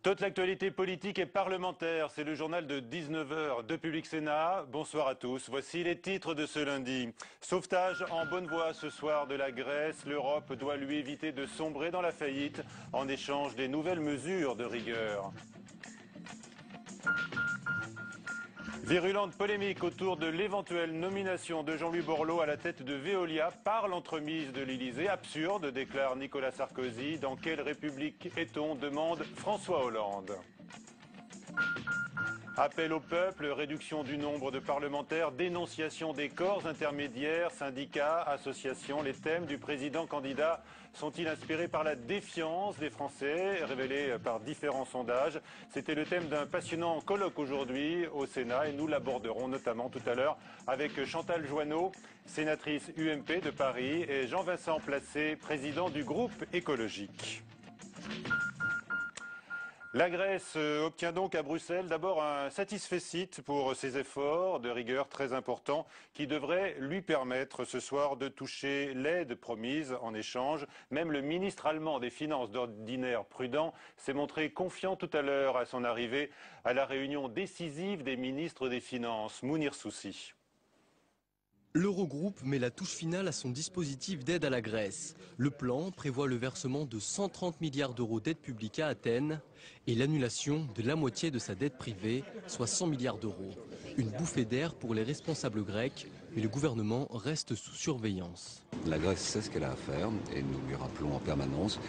Toute l'actualité politique et parlementaire, c'est le journal de 19 h de Public Sénat. Bonsoir à tous. Voici les titres de ce lundi. Sauvetage en bonne voie ce soir de la Grèce. L'Europe doit lui éviter de sombrer dans la faillite en échange des nouvelles mesures de rigueur. Virulente polémique autour de l'éventuelle nomination de Jean-Louis Borloo à la tête de Veolia par l'entremise de l'Elysée. Absurde, déclare Nicolas Sarkozy. Dans quelle république est-on, demande François Hollande. Appel au peuple, réduction du nombre de parlementaires, dénonciation des corps intermédiaires, syndicats, associations. Les thèmes du président candidat sont-ils inspirés par la défiance des Français, révélée par différents sondages? C'était le thème d'un passionnant colloque aujourd'hui au Sénat et nous l'aborderons notamment tout à l'heure avec Chantal Joanneau, sénatrice UMP de Paris, et Jean-Vincent Placé, président du groupe écologique. La Grèce obtient donc à Bruxelles d'abord un satisfecit pour ses efforts de rigueur très importants qui devraient lui permettre ce soir de toucher l'aide promise en échange. Même le ministre allemand des Finances, d'ordinaire prudent, s'est montré confiant tout à l'heure à son arrivée à la réunion décisive des ministres des Finances. Mounir Soussi. L'Eurogroupe met la touche finale à son dispositif d'aide à la Grèce. Le plan prévoit le versement de 130 milliards d'euros d'aide publique à Athènes et l'annulation de la moitié de sa dette privée, soit 100 milliards d'euros. Une bouffée d'air pour les responsables grecs, mais le gouvernement reste sous surveillance. La Grèce sait ce qu'elle a à faire et nous lui rappelons en permanence.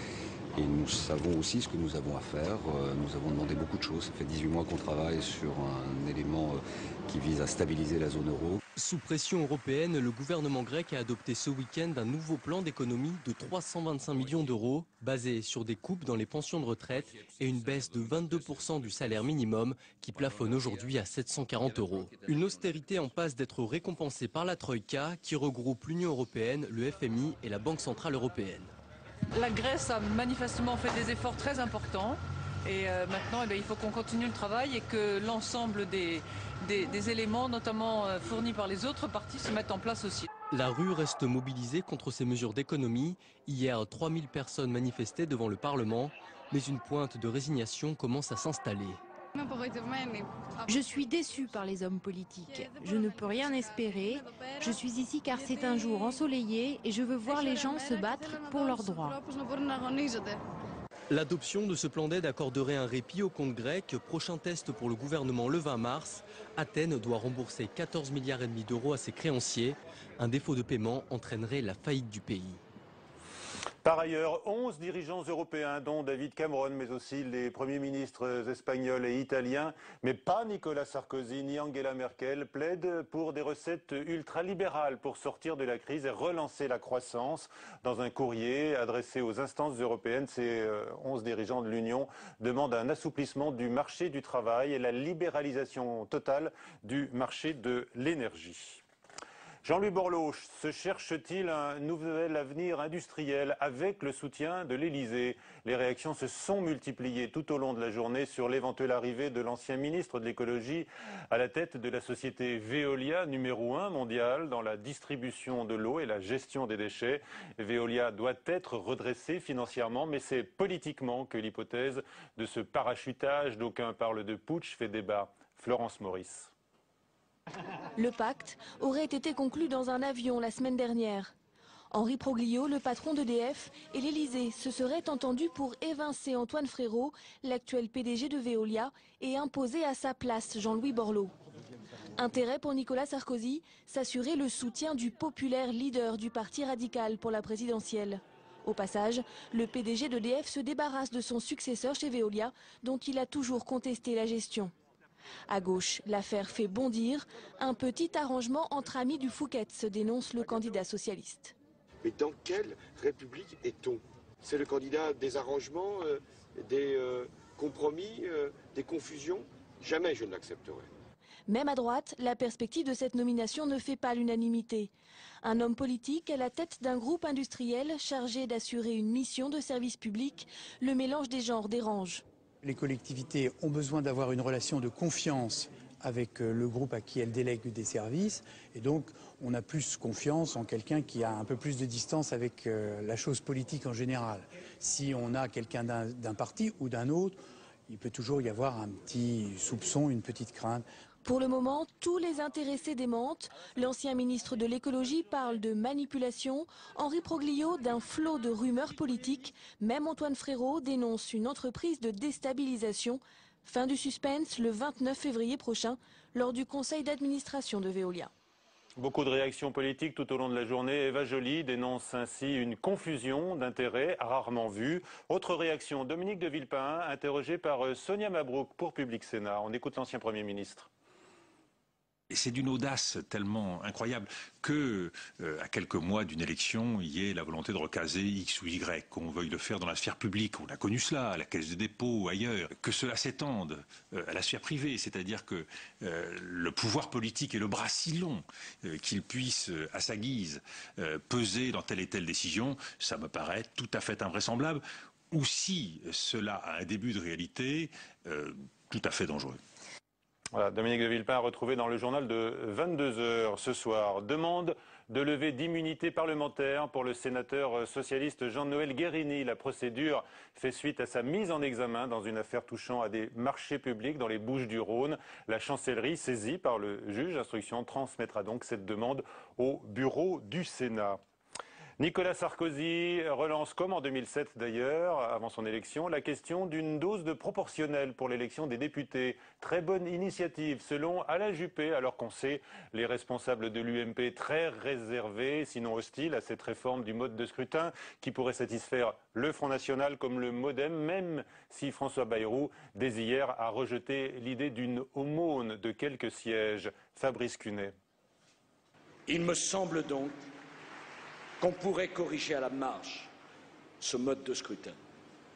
Et nous savons aussi ce que nous avons à faire. Nous avons demandé beaucoup de choses. Ça fait 18 mois qu'on travaille sur un élément qui vise à stabiliser la zone euro. Sous pression européenne, le gouvernement grec a adopté ce week-end un nouveau plan d'économie de 325 millions d'euros, basé sur des coupes dans les pensions de retraite et une baisse de 22% du salaire minimum qui plafonne aujourd'hui à 740 euros. Une austérité en passe d'être récompensée par la Troïka qui regroupe l'Union européenne, le FMI et la Banque centrale européenne. La Grèce a manifestement fait des efforts très importants et maintenant il faut qu'on continue le travail et que l'ensemble des éléments, notamment fournis par les autres parties, se mettent en place aussi. La rue reste mobilisée contre ces mesures d'économie. Hier, 3000 personnes manifestaient devant le Parlement, mais une pointe de résignation commence à s'installer. Je suis déçue par les hommes politiques. Je ne peux rien espérer. Je suis ici car c'est un jour ensoleillé et je veux voir les gens se battre pour leurs droits. L'adoption de ce plan d'aide accorderait un répit au compte grec. Prochain test pour le gouvernement le 20 mars. Athènes doit rembourser 14,5 milliards d'euros à ses créanciers. Un défaut de paiement entraînerait la faillite du pays. Par ailleurs, 11 dirigeants européens, dont David Cameron, mais aussi les premiers ministres espagnols et italiens, mais pas Nicolas Sarkozy ni Angela Merkel, plaident pour des recettes ultralibérales pour sortir de la crise et relancer la croissance. Dans un courrier adressé aux instances européennes, ces 11 dirigeants de l'Union demandent un assouplissement du marché du travail et la libéralisation totale du marché de l'énergie. Jean-Louis Borloo se cherche-t-il un nouvel avenir industriel avec le soutien de l'Elysée? Les réactions se sont multipliées tout au long de la journée sur l'éventuelle arrivée de l'ancien ministre de l'écologie à la tête de la société Veolia, numéro 1 mondiale dans la distribution de l'eau et la gestion des déchets. Veolia doit être redressée financièrement, mais c'est politiquement que l'hypothèse de ce parachutage, d'aucuns parlent de putsch, fait débat. Florence Maurice. Le pacte aurait été conclu dans un avion la semaine dernière. Henri Proglio, le patron d'EDF, et l'Elysée se seraient entendus pour évincer Antoine Frérot, l'actuel PDG de Veolia, et imposer à sa place Jean-Louis Borloo. Intérêt pour Nicolas Sarkozy, s'assurer le soutien du populaire leader du parti radical pour la présidentielle. Au passage, le PDG d'EDF se débarrasse de son successeur chez Veolia, dont il a toujours contesté la gestion. À gauche, l'affaire fait bondir. Un petit arrangement entre amis du Fouquet, se dénonce le candidat socialiste. Mais dans quelle république est-on? C'est le candidat des arrangements, des compromis, des confusions? Jamais je ne l'accepterai. Même à droite, la perspective de cette nomination ne fait pas l'unanimité. Un homme politique à la tête d'un groupe industriel chargé d'assurer une mission de service public, le mélange des genres dérange. Les collectivités ont besoin d'avoir une relation de confiance avec le groupe à qui elles délèguent des services. Et donc, on a plus confiance en quelqu'un qui a un peu plus de distance avec la chose politique en général. Si on a quelqu'un d'un parti ou d'un autre, il peut toujours y avoir un petit soupçon, une petite crainte. Pour le moment, tous les intéressés démentent. L'ancien ministre de l'écologie parle de manipulation, Henri Proglio d'un flot de rumeurs politiques. Même Antoine Frérot dénonce une entreprise de déstabilisation. Fin du suspense le 29 février prochain, lors du conseil d'administration de Veolia. Beaucoup de réactions politiques tout au long de la journée. Eva Joly dénonce ainsi une confusion d'intérêts rarement vue. Autre réaction, Dominique de Villepin, interrogé par Sonia Mabrouk pour Public Sénat. On écoute l'ancien Premier ministre. C'est d'une audace tellement incroyable que, à quelques mois d'une élection, il y ait la volonté de recaser X ou Y, qu'on veuille le faire dans la sphère publique. On a connu cela, à la Caisse des dépôts ou ailleurs. Que cela s'étende à la sphère privée, c'est-à-dire que le pouvoir politique ait le bras si long qu'il puisse, à sa guise, peser dans telle et telle décision, ça me paraît tout à fait invraisemblable. Ou si cela a un début de réalité, tout à fait dangereux. Voilà, Dominique de Villepin retrouvé dans le journal de 22h ce soir. Demande de levée d'immunité parlementaire pour le sénateur socialiste Jean-Noël Guérini. La procédure fait suite à sa mise en examen dans une affaire touchant à des marchés publics dans les Bouches-du-Rhône. La chancellerie, saisie par le juge d'instruction, transmettra donc cette demande au bureau du Sénat. Nicolas Sarkozy relance, comme en 2007 d'ailleurs, avant son élection, la question d'une dose de proportionnelle pour l'élection des députés. Très bonne initiative, selon Alain Juppé, alors qu'on sait les responsables de l'UMP très réservés, sinon hostiles à cette réforme du mode de scrutin qui pourrait satisfaire le Front National comme le MoDem, même si François Bayrou, dès hier, a rejeté l'idée d'une aumône de quelques sièges. Fabrice Cunet. Il me semble donc qu'on pourrait corriger à la marge ce mode de scrutin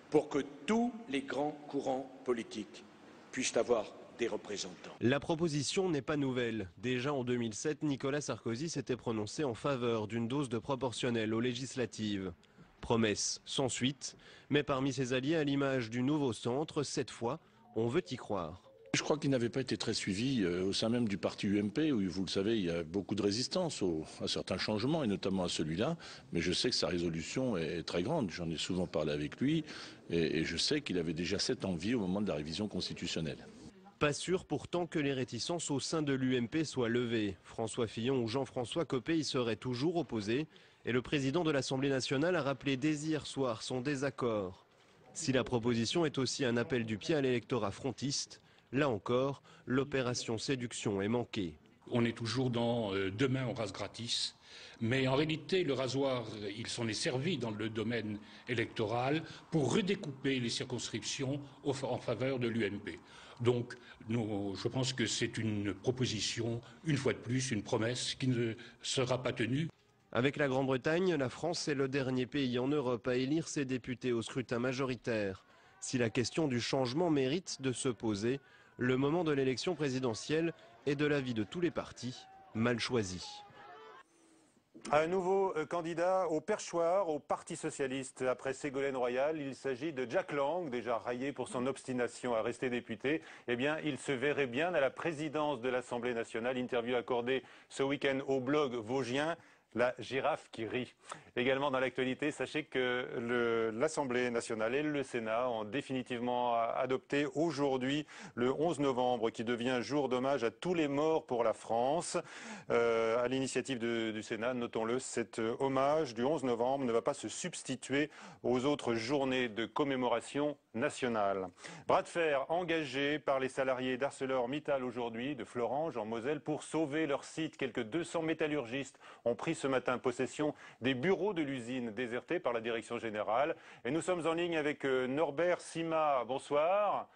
pour que tous les grands courants politiques puissent avoir des représentants. La proposition n'est pas nouvelle. Déjà en 2007, Nicolas Sarkozy s'était prononcé en faveur d'une dose de proportionnelle aux législatives. Promesse sans suite, mais parmi ses alliés à l'image du nouveau centre, cette fois, on veut y croire. Je crois qu'il n'avait pas été très suivi au sein même du parti UMP, où vous le savez, il y a beaucoup de résistance à certains changements, et notamment à celui-là. Mais je sais que sa résolution est très grande. J'en ai souvent parlé avec lui, et je sais qu'il avait déjà cette envie au moment de la révision constitutionnelle. Pas sûr pourtant que les réticences au sein de l'UMP soient levées. François Fillon ou Jean-François Copé y seraient toujours opposés, et le président de l'Assemblée nationale a rappelé dès hier soir son désaccord. Si la proposition est aussi un appel du pied à l'électorat frontiste, là encore, l'opération séduction est manquée. On est toujours dans demain on rase gratis, mais en réalité le rasoir, il s'en est servi dans le domaine électoral pour redécouper les circonscriptions en faveur de l'UMP. Donc je pense que c'est une proposition, une fois de plus, une promesse qui ne sera pas tenue. Avec la Grande-Bretagne, la France est le dernier pays en Europe à élire ses députés au scrutin majoritaire. Si la question du changement mérite de se poser, le moment de l'élection présidentielle est de l'avis de tous les partis mal choisi. Un nouveau candidat au perchoir au Parti socialiste. Après Ségolène Royal, il s'agit de Jack Lang, déjà raillé pour son obstination à rester député. Eh bien, il se verrait bien à la présidence de l'Assemblée nationale. Interview accordée ce week-end au blog vosgien. La girafe qui rit. Également dans l'actualité, sachez que l'Assemblée nationale et le Sénat ont définitivement adopté aujourd'hui, le 11 novembre, qui devient jour d'hommage à tous les morts pour la France. À l'initiative du Sénat, notons-le, cet hommage du 11 novembre ne va pas se substituer aux autres journées de commémoration nationale. Bras de fer engagé par les salariés d'ArcelorMittal aujourd'hui, de Florange en Moselle, pour sauver leur site. Quelques 200 métallurgistes ont pris ce matin possession des bureaux de l'usine désertés par la direction générale. Et nous sommes en ligne avec Norbert Sima. Bonsoir.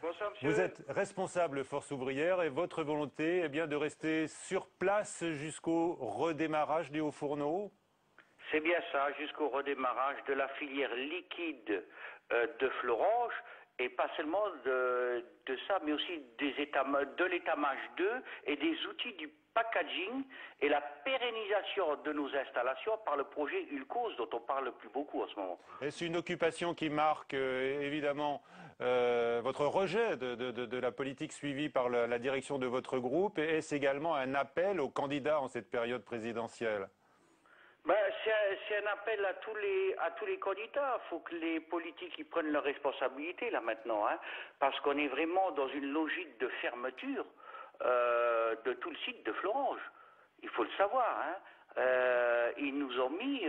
Bonsoir, monsieur. Vous êtes responsable Force ouvrière et votre volonté est bien de rester sur place jusqu'au redémarrage des hauts fourneaux? C'est bien ça, jusqu'au redémarrage de la filière liquide de Florange, et pas seulement de ça, mais aussi de l'étamage 2 et des outils du packaging et la pérennisation de nos installations par le projet Ulcos dont on parle plus beaucoup en ce moment. Est-ce une occupation qui marque évidemment votre rejet de la politique suivie par la direction de votre groupe, et est-ce également un appel aux candidats en cette période présidentielle? Ben, c'est un appel à tous les candidats. Il faut que les politiques y prennent leurs responsabilités là maintenant, hein, parce qu'on est vraiment dans une logique de fermeture de tout le site de Florange. Il faut le savoir. Hein. Ils nous ont mis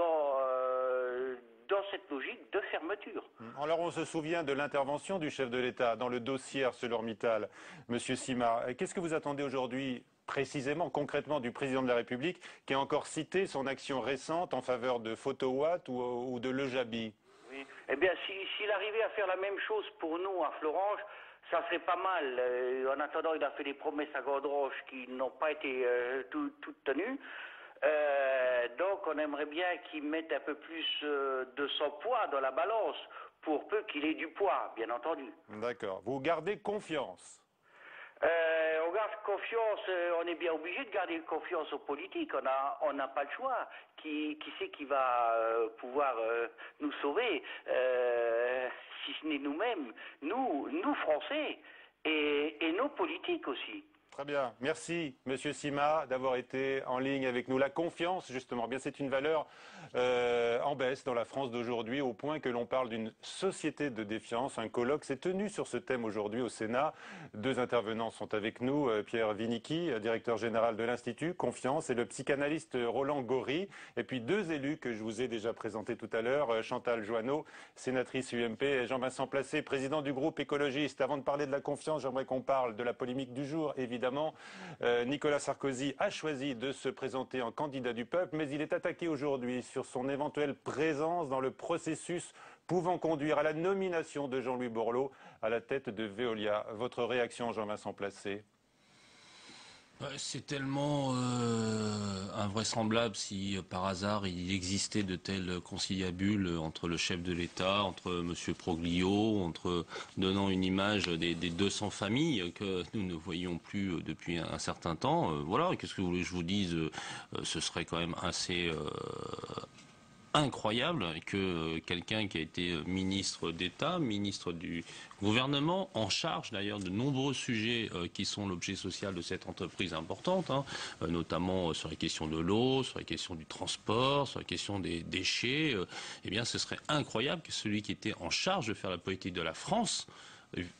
dans cette logique de fermeture. Alors on se souvient de l'intervention du chef de l'État dans le dossier ArcelorMittal, Monsieur Simard. Qu'est-ce que vous attendez aujourd'hui précisément, concrètement, du président de la République qui a encore cité son action récente en faveur de Photowatt ou de Le Jabi? Oui. Eh bien, s'il arrivait à faire la même chose pour nous à Florange, ça serait pas mal. En attendant, il a fait des promesses à Godroche qui n'ont pas été toutes tenues. Donc on aimerait bien qu'il mette un peu plus de son poids dans la balance, pour peu qu'il ait du poids, bien entendu. D'accord. Vous gardez confiance? On garde confiance, on est bien obligé de garder confiance aux politiques, on n'a pas le choix. Qui c'est qui va pouvoir nous sauver, si ce n'est nous-mêmes, nous Français, et nos politiques aussi. Très bien. Merci, Monsieur Simard, d'avoir été en ligne avec nous. La confiance, justement, bien c'est une valeur en baisse dans la France d'aujourd'hui, au point que l'on parle d'une société de défiance. Un colloque s'est tenu sur ce thème aujourd'hui au Sénat. Deux intervenants sont avec nous, Pierre Vinicki, directeur général de l'Institut Confiance, et le psychanalyste Roland Gori. Et puis deux élus que je vous ai déjà présentés tout à l'heure, Chantal Joanneau, sénatrice UMP, et Jean-Vincent Placé, président du groupe écologiste. Avant de parler de la confiance, j'aimerais qu'on parle de la polémique du jour, évidemment. Nicolas Sarkozy a choisi de se présenter en candidat du peuple, mais il est attaqué aujourd'hui sur son éventuelle présence dans le processus pouvant conduire à la nomination de Jean-Louis Borloo à la tête de Veolia. Votre réaction, Jean-Vincent Placé? C'est tellement invraisemblable si par hasard il existait de telles conciliabules entre le chef de l'État, entre M. Proglio, entre donnant une image des 200 familles que nous ne voyons plus depuis un certain temps. Voilà, qu'est-ce que vous voulez que je vous dise? Ce serait quand même assez incroyable que quelqu'un qui a été ministre d'État, ministre du gouvernement, en charge d'ailleurs de nombreux sujets qui sont l'objet social de cette entreprise importante, hein, notamment sur les questions de l'eau, sur les questions du transport, sur la question des déchets, eh bien ce serait incroyable que celui qui était en charge de faire la politique de la France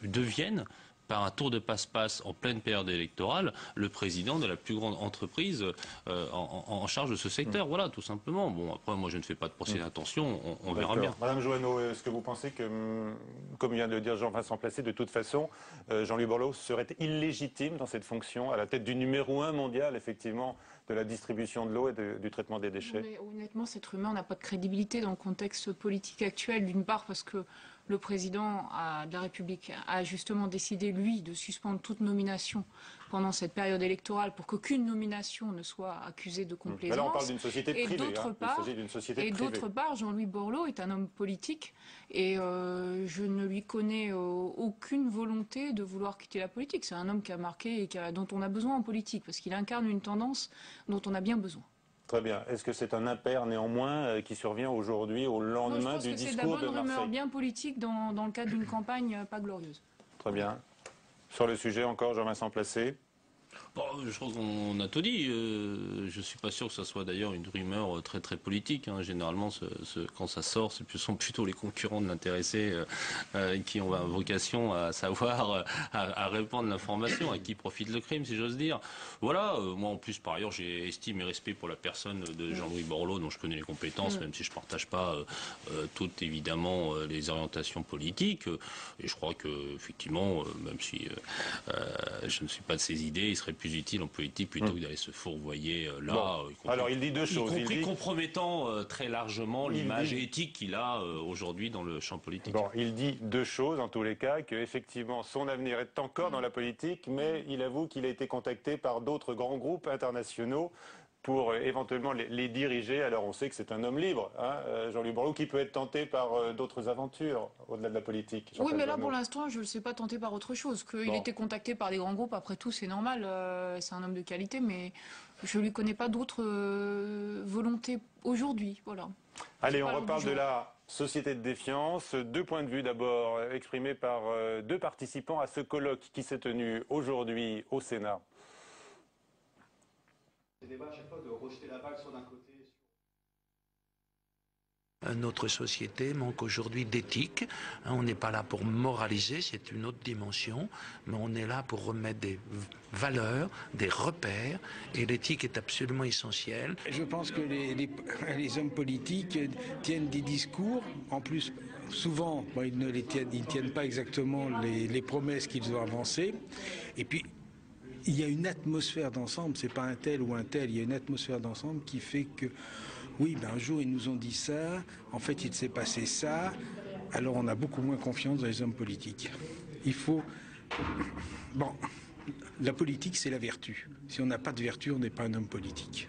devienne, par un tour de passe-passe en pleine période électorale, le président de la plus grande entreprise en charge de ce secteur. Voilà, tout simplement. Bon, après, moi, je ne fais pas de procès d'intention, on verra bien. Madame Joanneau, est-ce que vous pensez que, comme vient de le dire Jean-Vincent Placé, de toute façon, Jean-Louis Borloo serait illégitime dans cette fonction, à la tête du numéro 1 mondial, effectivement, de la distribution de l'eau et du traitement des déchets? Mais honnêtement, cette rumeur n'a pas de crédibilité dans le contexte politique actuel, d'une part parce que le président de la République a justement décidé, lui, de suspendre toute nomination pendant cette période électorale pour qu'aucune nomination ne soit accusée de complaisance. Là, on parle d'une société privée. Et d'autre part, Jean-Louis Borloo est un homme politique et je ne lui connais aucune volonté de vouloir quitter la politique. C'est un homme qui a marqué et dont on a besoin en politique parce qu'il incarne une tendance dont on a bien besoin. Très bien. Est-ce que c'est un impair néanmoins qui survient aujourd'hui au lendemain du discours de Marseille? Je pense que c'est de la bonne rumeur bien politique dans le cadre d'une campagne pas glorieuse. Très bien. Sur le sujet encore, Jean-Vincent Placé? Bon, je crois qu'on a tout dit. Je suis pas sûr que ce soit d'ailleurs une rumeur très très politique. Hein. Généralement, quand ça sort, ce sont plutôt les concurrents de l'intéressé qui ont vocation à savoir, à répandre l'information, à qui profite le crime, si j'ose dire. Voilà. Moi, en plus, par ailleurs, j'ai estime et respect pour la personne de Jean-Louis Borloo, dont je connais les compétences, même si je partage pas toutes évidemment les orientations politiques. Et je crois que effectivement, même si je ne suis pas de ses idées, il serait plus utile en politique plutôt que d'aller se fourvoyer là. Bon. Alors il dit deux choses. Y compris compromettant très largement l'image éthique qu'il a aujourd'hui dans le champ politique. Bon, il dit deux choses en tous les cas, qu'effectivement son avenir est encore dans la politique, mais il avoue qu'il a été contacté par d'autres grands groupes internationaux pour éventuellement les diriger. Alors on sait que c'est un homme libre, hein, Jean-Louis Borloo, qui peut être tenté par d'autres aventures au-delà de la politique. Oui, mais là pour l'instant, je ne le sais pas tenté par autre chose. Qu'il était contacté par des grands groupes, après tout, c'est normal. C'est un homme de qualité, mais je ne lui connais pas d'autres volontés aujourd'hui. Voilà. Allez, on reparle de la société de défiance. Deux points de vue d'abord exprimés par deux participants à ce colloque qui s'est tenu aujourd'hui au Sénat. Débat à chaque fois de rejeter la balle soit d'un côté. Notre société manque aujourd'hui d'éthique. On n'est pas là pour moraliser, c'est une autre dimension, mais on est là pour remettre des valeurs, des repères, et l'éthique est absolument essentielle. Je pense que les hommes politiques tiennent des discours, en plus souvent ils ne tiennent pas exactement les promesses qu'ils ont avancées, et puis il y a une atmosphère d'ensemble, c'est pas un tel ou un tel, il y a une atmosphère d'ensemble qui fait que oui, un jour ils nous ont dit ça, en fait il s'est passé ça, alors on a beaucoup moins confiance dans les hommes politiques. Il faut... Bon, la politique c'est la vertu. Si on n'a pas de vertu, on n'est pas un homme politique.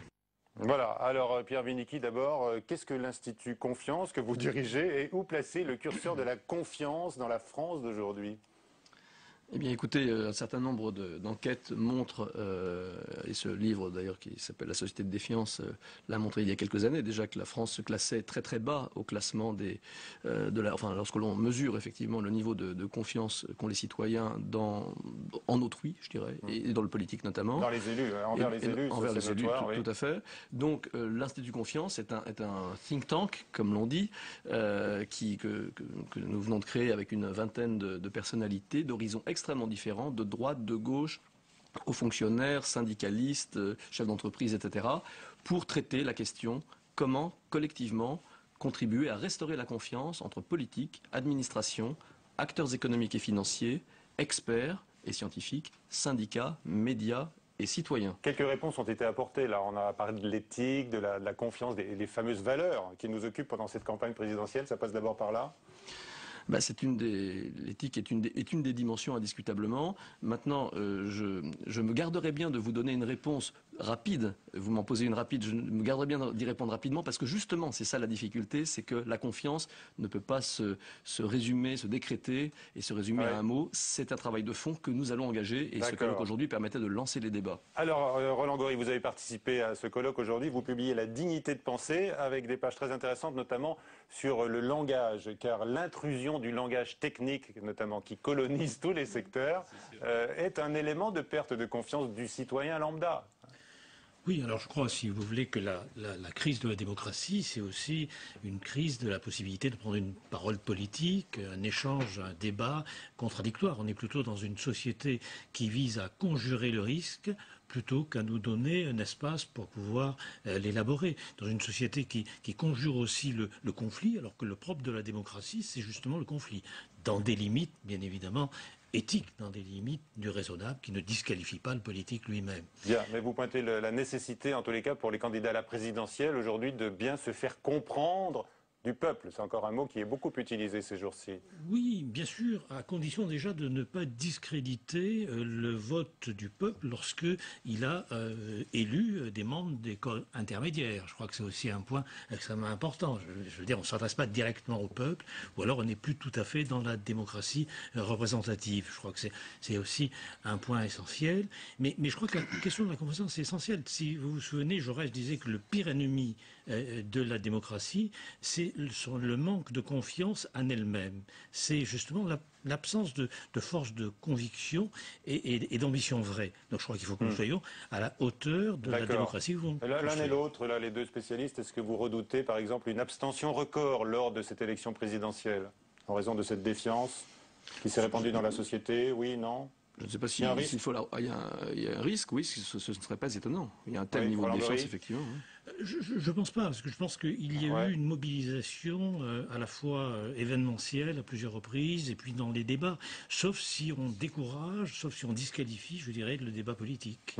Voilà, alors Pierre Vinicky d'abord, qu'est-ce que l'Institut Confiance que vous dirigez et où placer le curseur de la confiance dans la France d'aujourd'hui ? Eh bien, écoutez, un certain nombre d'enquêtes montrent, et ce livre d'ailleurs qui s'appelle La société de défiance l'a montré il y a quelques années déjà, que la France se classait très très bas au classement lorsque l'on mesure effectivement le niveau de confiance qu'ont les citoyens en autrui, je dirais, et dans le politique notamment. Dans les élus, envers les élus, envers les élus, notoire, tout à fait. Donc l'Institut Confiance est un think tank, comme l'on dit, que nous venons de créer avec une vingtaine de personnalités d'horizons extrêmement différents, de droite, de gauche, aux fonctionnaires, syndicalistes, chefs d'entreprise, etc., pour traiter la question comment, collectivement, contribuer à restaurer la confiance entre politique, administration, acteurs économiques et financiers, experts et scientifiques, syndicats, médias et citoyens. Quelques réponses ont été apportées. Là, on a parlé de l'éthique, de la confiance, des fameuses valeurs qui nous occupent pendant cette campagne présidentielle. Ça passe d'abord par là ? L'éthique est une des dimensions indiscutablement. Maintenant, je me garderai bien de vous donner une réponse rapide. Vous m'en posez une rapide, je me garderai bien d'y répondre rapidement parce que justement, c'est ça la difficulté, c'est que la confiance ne peut pas se résumer, se décréter et se résumer à un mot. C'est un travail de fond que nous allons engager et ce colloque aujourd'hui permettait de lancer les débats. Alors, Roland Gori, vous avez participé à ce colloque aujourd'hui. Vous publiez La dignité de penser avec des pages très intéressantes, notamment sur le langage, car l'intrusion du langage technique, notamment qui colonise tous les secteurs, est un élément de perte de confiance du citoyen lambda. Oui, alors je crois, si vous voulez, que la crise de la démocratie, c'est aussi une crise de la possibilité de prendre une parole politique, un échange, un débat contradictoire. On est plutôt dans une société qui vise à conjurer le risque plutôt qu'à nous donner un espace pour pouvoir l'élaborer. Dans une société qui conjure aussi le conflit, alors que le propre de la démocratie, c'est justement le conflit, dans des limites, bien évidemment, éthiques, dans des limites du raisonnable qui ne disqualifient pas le politique lui-même. Bien, mais vous pointez la nécessité, en tous les cas, pour les candidats à la présidentielle aujourd'hui, de bien se faire comprendre du peuple. C'est encore un mot qui est beaucoup utilisé ces jours-ci. Oui, bien sûr, à condition déjà de ne pas discréditer le vote du peuple lorsqu'il a élu des membres des corps intermédiaires. Je crois que c'est aussi un point extrêmement important. Je veux dire, on ne s'adresse pas directement au peuple, ou alors on n'est plus tout à fait dans la démocratie représentative. Je crois que c'est aussi un point essentiel. Mais je crois que la question de la confiance, c'est essentiel. Si vous vous souvenez, Jaurès disait que le pire ennemi de la démocratie, c'est le manque de confiance en elle-même. C'est justement l'absence de force de conviction et d'ambition vraie. Donc je crois qu'il faut que nous soyons à la hauteur de la démocratie. L'un et l'autre, là, les deux spécialistes, est-ce que vous redoutez par exemple une abstention record lors de cette élection présidentielle en raison de cette défiance qui s'est répandue dans la société? Oui, non? Je ne sais pas s'il y a un risque. Il y a un risque, oui, ce ne serait pas étonnant. Il y a un tel niveau de défiance, effectivement. Je ne pense pas, parce que je pense qu'il y a eu une mobilisation à la fois événementielle à plusieurs reprises et puis dans les débats, sauf si on décourage, sauf si on disqualifie, je dirais, le débat politique.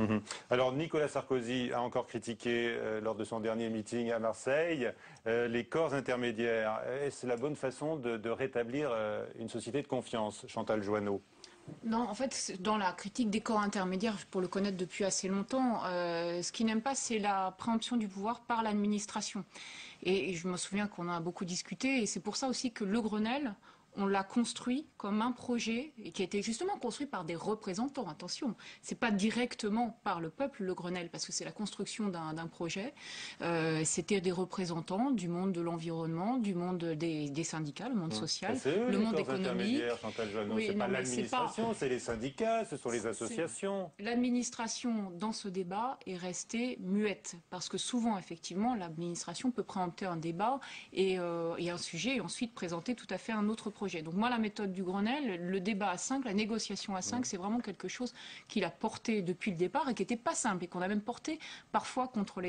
Alors Nicolas Sarkozy a encore critiqué lors de son dernier meeting à Marseille les corps intermédiaires. Est-ce la bonne façon de rétablir une société de confiance, Chantal Joanneau? Non, en fait, dans la critique des corps intermédiaires, pour le connaître depuis assez longtemps, ce qu'il n'aime pas, c'est la préemption du pouvoir par l'administration. Et je me souviens qu'on en a beaucoup discuté, et c'est pour ça aussi que le Grenelle, on l'a construit comme un projet qui a été justement construit par des représentants. Attention, c'est pas directement par le peuple le Grenelle, parce que c'est la construction d'un projet. C'était des représentants du monde de l'environnement, du monde des syndicats, le monde social, le monde économique. Oui, c'est pas l'administration, c'est les syndicats, ce sont les associations. L'administration, dans ce débat, est restée muette, parce que souvent, effectivement, l'administration peut préempter un débat et un sujet, et ensuite présenter tout à fait un autre projet. Donc moi, la méthode du Grenelle, le débat à 5, la négociation à 5, c'est vraiment quelque chose qu'il a porté depuis le départ et qui n'était pas simple, et qu'on a même porté parfois contre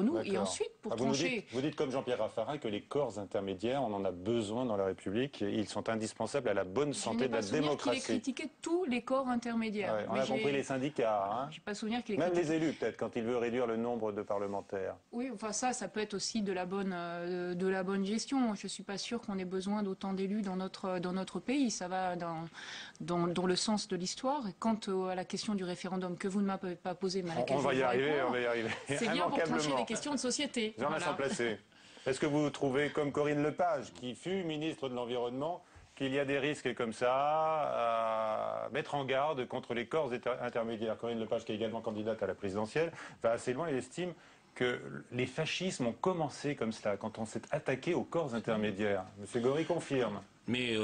nous. Et ensuite, pour trancher... Vous dites comme Jean-Pierre Raffarin que les corps intermédiaires, on en a besoin dans la République, ils sont indispensables à la bonne santé de la démocratie. Il a critiqué tous les corps intermédiaires. Ouais, on a compris les syndicats, hein. J'ai pas souvenir qu'il même les élus peut-être, quand il veut réduire le nombre de parlementaires. Oui, enfin ça peut être aussi de la bonne gestion. Je suis pas sûre qu'on ait besoin d'autant d'élus dans notre pays. Ça va dans le sens de l'histoire. Quant à la question du référendum que vous ne m'avez pas posée, mais à laquelle on va y arriver. C'est bien pour trancher des questions de société. Jean-Vincent Placé, est-ce que vous trouvez, comme Corinne Lepage, qui fut ministre de l'Environnement, qu'il y a des risques comme ça à mettre en garde contre les corps intermédiaires? Corinne Lepage, qui est également candidate à la présidentielle, va assez loin et estime que les fascismes ont commencé comme cela, quand on s'est attaqué aux corps intermédiaires. Monsieur Gory confirme. Mais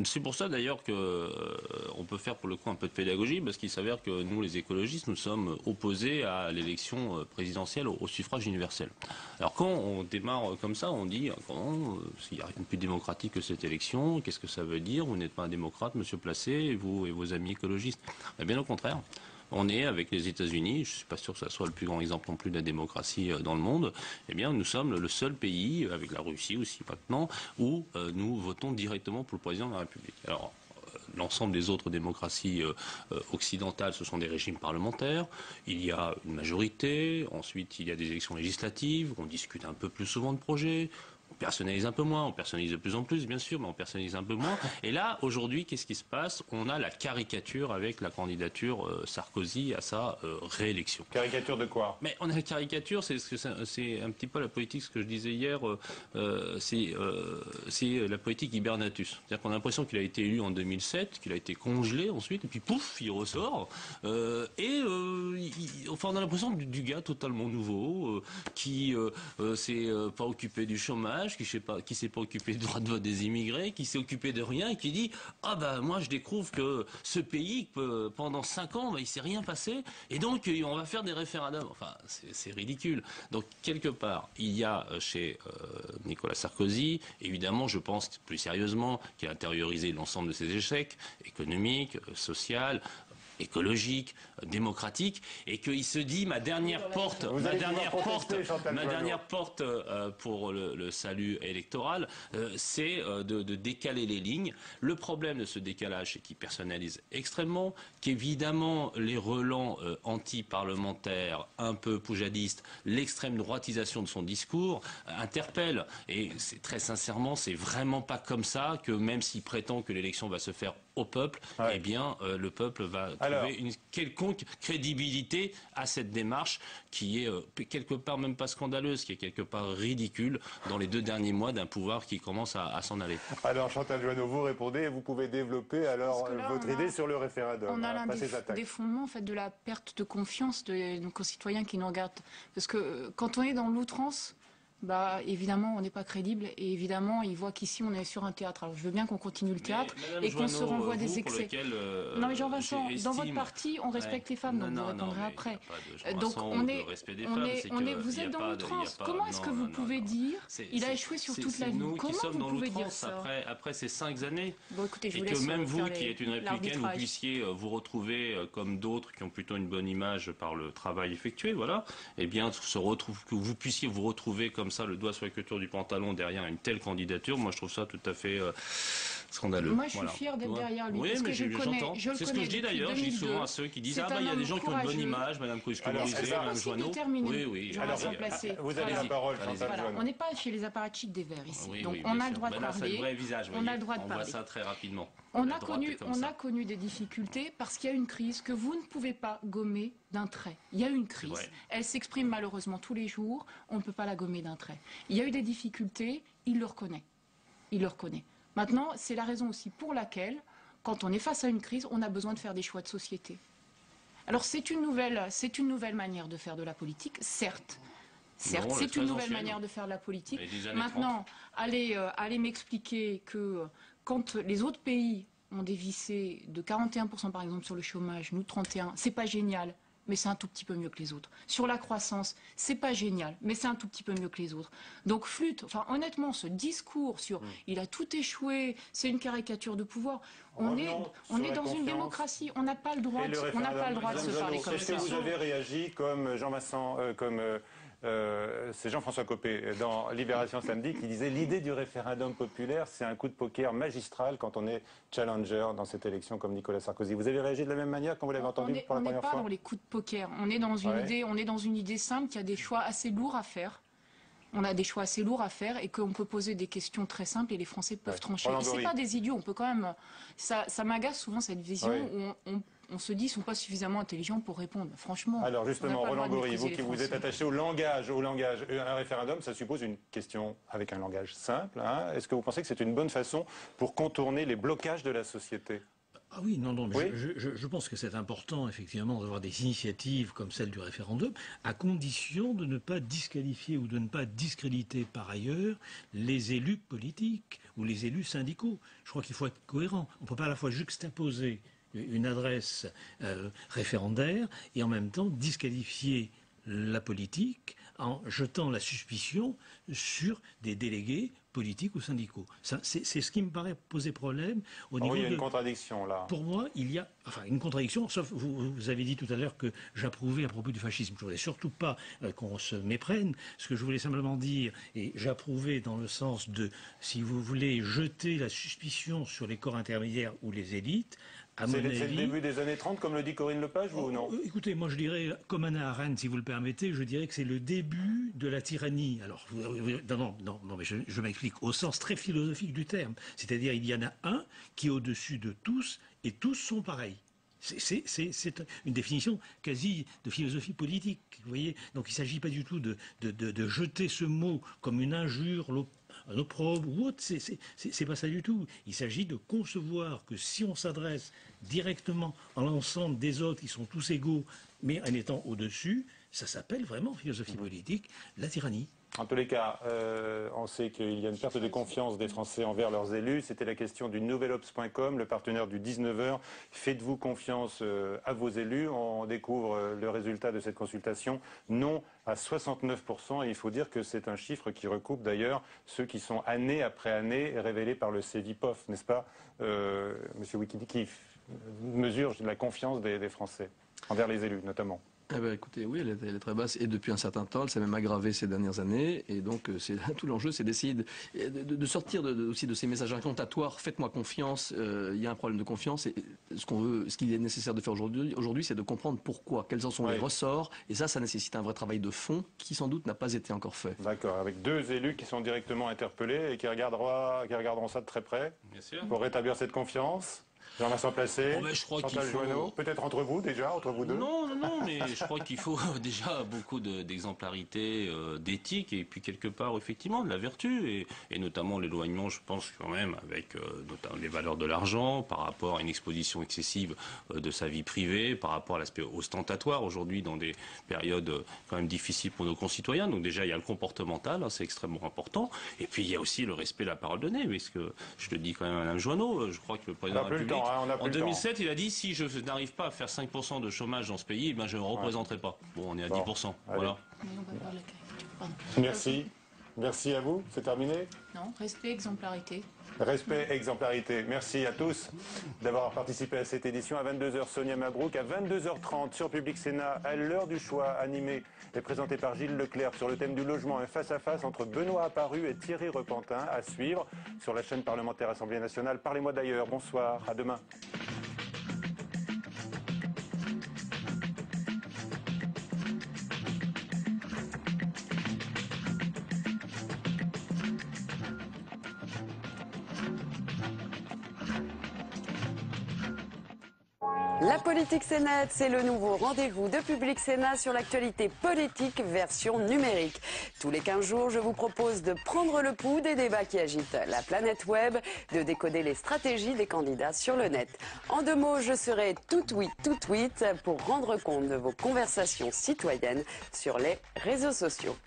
c'est pour ça d'ailleurs qu'on peut faire pour le coup un peu de pédagogie, parce qu'il s'avère que nous, les écologistes, nous sommes opposés à l'élection présidentielle au suffrage universel. Alors quand on démarre comme ça, on dit s'il n'y a rien de plus démocratique que cette élection, qu'est-ce que ça veut dire? Vous n'êtes pas un démocrate, monsieur Placé, vous et vos amis écologistes. Mais bien au contraire. On est avec les États-Unis, je ne suis pas sûr que ça soit le plus grand exemple non plus de la démocratie dans le monde, eh bien nous sommes le seul pays, avec la Russie aussi maintenant, où nous votons directement pour le président de la République. Alors, l'ensemble des autres démocraties occidentales, ce sont des régimes parlementaires. Il y a une majorité, ensuite il y a des élections législatives, on discute un peu plus souvent de projets. On personnalise un peu moins, on personnalise de plus en plus, bien sûr, mais on personnalise un peu moins. Et là, aujourd'hui, qu'est-ce qui se passe? On a la caricature avec la candidature Sarkozy à sa réélection. Caricature de quoi? Mais on a la caricature, c'est un petit peu la politique, ce que je disais hier, c'est la politique hibernatus. C'est-à-dire qu'on a l'impression qu'il a été élu en 2007, qu'il a été congelé ensuite, et puis pouf, il ressort. Enfin, on a l'impression du gars totalement nouveau, qui s'est pas occupé du chômage, qui s'est pas occupé du droit de vote des immigrés, qui s'est occupé de rien et qui dit moi je découvre que ce pays pendant 5 ans il s'est rien passé et donc on va faire des référendums. Enfin c'est ridicule. Donc quelque part il y a chez Nicolas Sarkozy, évidemment je pense plus sérieusement qu'il a intériorisé l'ensemble de ses échecs économiques, sociaux, écologique, démocratique, et qu'il se dit ma dernière porte pour le salut électoral, c'est de décaler les lignes. Le problème de ce décalage, c'est qu'il personnalise extrêmement, qu'évidemment les relents anti-parlementaires, un peu poujadistes, l'extrême droitisation de son discours interpelle. Et c'est très sincèrement, c'est vraiment pas comme ça que même s'il prétend que l'élection va se faire au peuple, eh bien le peuple va trouver une quelconque crédibilité à cette démarche qui est quelque part même pas scandaleuse, qui est quelque part ridicule dans les 2 derniers mois d'un pouvoir qui commence à s'en aller. Alors Chantal Joanneau, vous répondez et vous pouvez développer alors votre idée sur le référendum. On a l'un des fondements en fait, de la perte de confiance de nos concitoyens qui nous regardent. Parce que quand on est dans l'outrance, évidemment, on n'est pas crédible et évidemment, ils voient qu'ici, on est sur un théâtre. Alors, je veux bien qu'on continue le théâtre et qu'on se renvoie des excès. Non, mais Jean-Vincent, dans votre parti, on respecte les femmes, donc vous répondrez après. Donc, vous êtes dans l'outrance. Comment est-ce que vous pouvez dire il a échoué sur toute la ligne? Comment vous pouvez dire ça? Après ces 5 années, écoutez, et que même vous, qui êtes une républicaine, vous puissiez vous retrouver comme d'autres qui ont plutôt une bonne image par le travail effectué, voilà, eh bien, que vous puissiez vous retrouver comme ça, le doigt sur la culture du pantalon derrière une telle candidature, moi je trouve ça tout à fait scandaleux. Moi je suis fière d'être derrière lui. Oui, parce mais que j'entends. C'est ce que je dis d'ailleurs, je dis souvent à ceux qui disent il y a des gens qui ont une bonne image, Madame Coscurisé, Madame Joanneau. Oui. Alors, vous avez la parole, Chantal Joanneau. On n'est pas chez les apparatchiks des Verts ici. Donc on a le droit de parler. On a le droit de parler. On voit ça très rapidement. On a connu des difficultés parce qu'il y a une crise que vous ne pouvez pas gommer d'un trait. Il y a une crise. Elle s'exprime malheureusement tous les jours. On ne peut pas la gommer d'un trait. Il y a eu des difficultés. Il le reconnaît. Maintenant, c'est la raison aussi pour laquelle, quand on est face à une crise, on a besoin de faire des choix de société. Alors c'est une nouvelle manière de faire de la politique, certes. Certes, c'est une nouvelle manière de faire de la politique. Maintenant, allez m'expliquer que quand les autres pays ont dévissé de 41% par exemple sur le chômage, nous 31%, c'est pas génial, mais c'est un tout petit peu mieux que les autres. Sur la croissance, c'est pas génial, mais c'est un tout petit peu mieux que les autres. Donc honnêtement, ce discours sur il a tout échoué, c'est une caricature de pouvoir. On est dans une démocratie, on n'a pas le droit de se parler comme ça. Est-ce que vous avez réagi comme Jean-Vincent, c'est Jean-François Copé dans Libération samedi qui disait l'idée du référendum populaire, c'est un coup de poker magistral quand on est challenger dans cette élection comme Nicolas Sarkozy. Vous avez réagi de la même manière quand vous l'avez entendu pour la première fois? On n'est pas dans les coups de poker. On est dans une idée simple qu'il y a des choix assez lourds à faire. On a des choix assez lourds à faire et qu'on peut poser des questions très simples et les Français peuvent trancher. Et c'est pas des idiots. On peut quand même. Ça m'agace souvent cette vision où on se dit qu'ils ne sont pas suffisamment intelligents pour répondre. Franchement. Alors justement, Roland Gori, vous qui vous êtes attaché au langage, un référendum, ça suppose une question avec un langage simple. Hein. Est-ce que vous pensez que c'est une bonne façon pour contourner les blocages de la société? Ah oui, non, mais je pense que c'est important, effectivement, d'avoir des initiatives comme celle du référendum, à condition de ne pas disqualifier ou de ne pas discréditer par ailleurs les élus politiques ou les élus syndicaux. Je crois qu'il faut être cohérent. On ne peut pas à la fois juxtaposer une adresse référendaire et en même temps disqualifier la politique en jetant la suspicion sur des délégués politiques ou syndicaux. C'est ce qui me paraît poser problème au niveau. Il y a une contradiction là. Pour moi, il y a une contradiction, sauf vous avez dit tout à l'heure que j'approuvais à propos du fascisme. Je ne voulais surtout pas qu'on se méprenne. Ce que je voulais simplement dire, et j'approuvais dans le sens de, si vous voulez, jeter la suspicion sur les corps intermédiaires ou les élites. C'est le début des années 30, comme le dit Corinne Lepage, ou non? Écoutez, moi je dirais, comme Hannah Arendt, si vous le permettez, je dirais que c'est le début de la tyrannie. Alors, non, mais je m'explique au sens très philosophique du terme. C'est-à-dire, il y en a un qui est au-dessus de tous, et tous sont pareils. C'est une définition quasi de philosophie politique, vous voyez. Donc il ne s'agit pas du tout de jeter ce mot comme une injure, un opprobre ou autre, c'est pas ça du tout. Il s'agit de concevoir que si on s'adresse directement à l'ensemble des autres qui sont tous égaux, mais en étant au-dessus, ça s'appelle vraiment philosophie politique, la tyrannie. En tous les cas, on sait qu'il y a une perte de confiance des Français envers leurs élus. C'était la question du nouvelobs.com, le partenaire du 19h. Faites-vous confiance à vos élus? On découvre le résultat de cette consultation. Non à 69%. Et il faut dire que c'est un chiffre qui recoupe d'ailleurs ceux qui sont année après année révélés par le CEVIPOF, n'est-ce pas, Monsieur Wikidi, qui mesure la confiance des Français envers les élus notamment? Écoutez, oui, elle est très basse et depuis un certain temps, elle s'est même aggravée ces dernières années et donc tout l'enjeu, c'est d'essayer de sortir aussi de ces messages incantatoires. Faites-moi confiance, il y a un problème de confiance et ce qu'il est nécessaire de faire aujourd'hui, c'est de comprendre pourquoi, quels en sont les ressorts et ça nécessite un vrai travail de fond qui sans doute n'a pas été encore fait. D'accord, avec deux élus qui sont directement interpellés et qui regarderont ça de très près. Bien sûr. Pour rétablir cette confiance. Jean-Vincent Placé, Chantal Joanneau, peut-être entre vous déjà, entre vous deux? Non, mais je crois qu'il faut déjà beaucoup d'exemplarité, d'éthique et puis quelque part effectivement de la vertu et notamment l'éloignement, je pense quand même avec notamment les valeurs de l'argent par rapport à une exposition excessive de sa vie privée, par rapport à l'aspect ostentatoire aujourd'hui dans des périodes quand même difficiles pour nos concitoyens. Donc déjà il y a le comportemental, hein, c'est extrêmement important et puis il y a aussi le respect de la parole donnée, parce que je le dis quand même à Mme Joanneau, je crois que le président de la République en 2007, il a dit si je n'arrive pas à faire 5% de chômage dans ce pays, je ne représenterai pas. Bon, on est à 10%. Voilà. Merci. Merci à vous. C'est terminé? Non, respect, exemplarité. Respect, exemplarité. Merci à tous d'avoir participé à cette édition. À 22h, Sonia Mabrouk. À 22h30, sur Public Sénat, à l'heure du choix, animé et présenté par Gilles Leclerc sur le thème du logement, un face-à-face entre Benoît Apparu et Thierry Repentin, à suivre sur la chaîne parlementaire Assemblée nationale. Parlez-moi d'ailleurs. Bonsoir, à demain. La politique Sénat, c'est le nouveau rendez-vous de Public Sénat sur l'actualité politique version numérique. Tous les 15 jours, je vous propose de prendre le pouls des débats qui agitent la planète web, de décoder les stratégies des candidats sur le net. En 2 mots, je serai tout tweet pour rendre compte de vos conversations citoyennes sur les réseaux sociaux.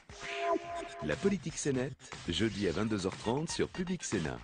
La politique Sénat, jeudi à 22h30 sur Public Sénat.